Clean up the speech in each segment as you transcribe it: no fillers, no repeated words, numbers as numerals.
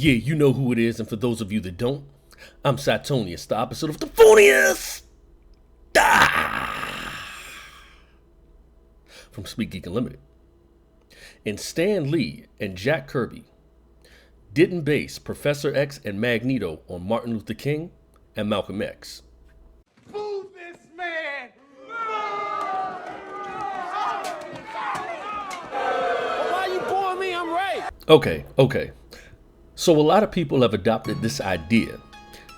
Yeah, you know who it is, and for those of you that don't, I'm Satonius, the opposite of the phoniest. From Speak Geek Unlimited. And Stan Lee and Jack Kirby didn't base Professor X and Magneto on Martin Luther King and Malcolm X. Boo this man! Why you booing me? I'm right. Okay. So a lot of people have adopted this idea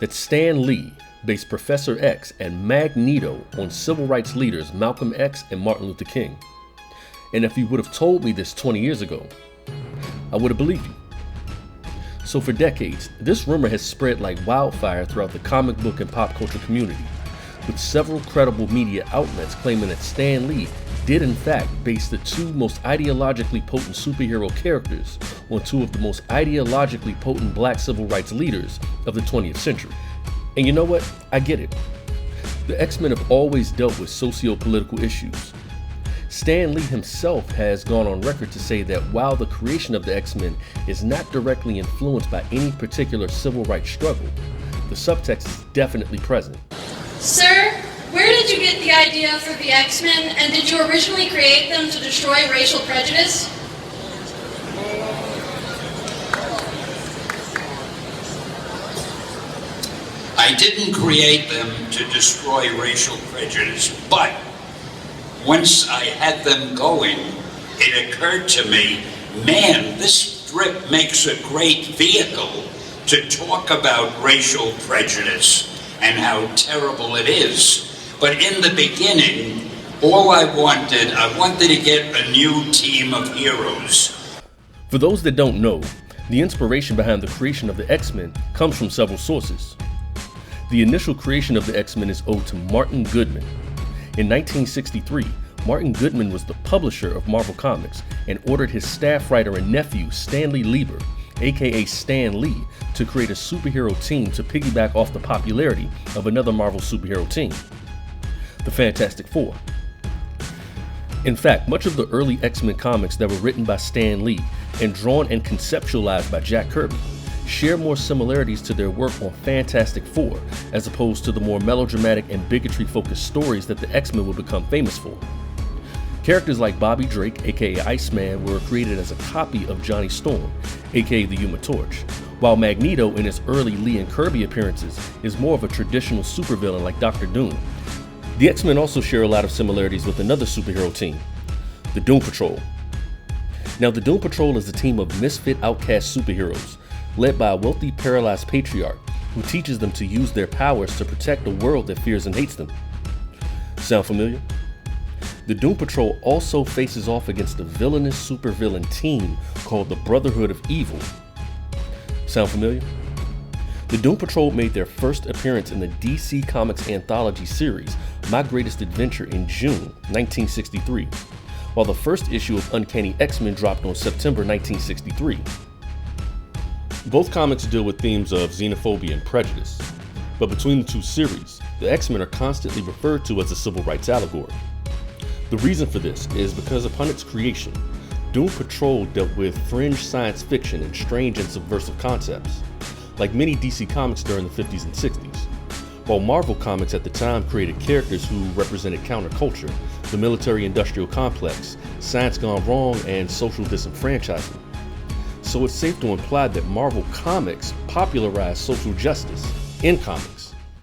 that Stan Lee based Professor X and Magneto on civil rights leaders Malcolm X and Martin Luther King. And if you would have told me this 20 years ago, I would have believed you. So for decades, this rumor has spread like wildfire throughout the comic book and pop culture community, with several credible media outlets claiming that Stan Lee did in fact base the two most ideologically potent superhero characters on two of the most ideologically potent black civil rights leaders of the 20th century. And you know what? I get it. The X-Men have always dealt with socio-political issues. Stan Lee himself has gone on record to say that while the creation of the X-Men is not directly influenced by any particular civil rights struggle, the subtext is definitely present. Sir, where did you get the idea for the X-Men, and did you originally create them to destroy racial prejudice? I didn't create them to destroy racial prejudice, but once I had them going, it occurred to me, man, this strip makes a great vehicle to talk about racial prejudice and how terrible it is. But in the beginning, all I wanted to get a new team of heroes. For those that don't know, the inspiration behind the creation of the X-Men comes from several sources. The initial creation of the X-Men is owed to Martin Goodman. In 1963, Martin Goodman was the publisher of Marvel Comics and ordered his staff writer and nephew, Stanley Lieber, aka Stan Lee, to create a superhero team to piggyback off the popularity of another Marvel superhero team, the Fantastic Four. In fact, much of the early X-Men comics that were written by Stan Lee and drawn and conceptualized by Jack Kirby share more similarities to their work on Fantastic Four, as opposed to the more melodramatic and bigotry-focused stories that the X-Men would become famous for. Characters like Bobby Drake, aka Iceman, were created as a copy of Johnny Storm, aka the Human Torch, while Magneto in his early Lee and Kirby appearances is more of a traditional supervillain like Dr. Doom. The X-Men also share a lot of similarities with another superhero team, the Doom Patrol. Now, the Doom Patrol is a team of misfit outcast superheroes led by a wealthy paralyzed patriarch who teaches them to use their powers to protect a world that fears and hates them. Sound familiar? The Doom Patrol also faces off against a villainous supervillain team called the Brotherhood of Evil. Sound familiar? The Doom Patrol made their first appearance in the DC Comics anthology series, My Greatest Adventure, in June 1963, while the first issue of Uncanny X-Men dropped on September 1963. Both comics deal with themes of xenophobia and prejudice, but between the two series, the X-Men are constantly referred to as a civil rights allegory. The reason for this is because upon its creation, Doom Patrol dealt with fringe science fiction and strange and subversive concepts, like many DC comics during the 50s and 60s, while Marvel Comics at the time created characters who represented counterculture, the military-industrial complex, science gone wrong, and social disenfranchisement. So it's safe to imply that Marvel Comics popularized social justice in comics.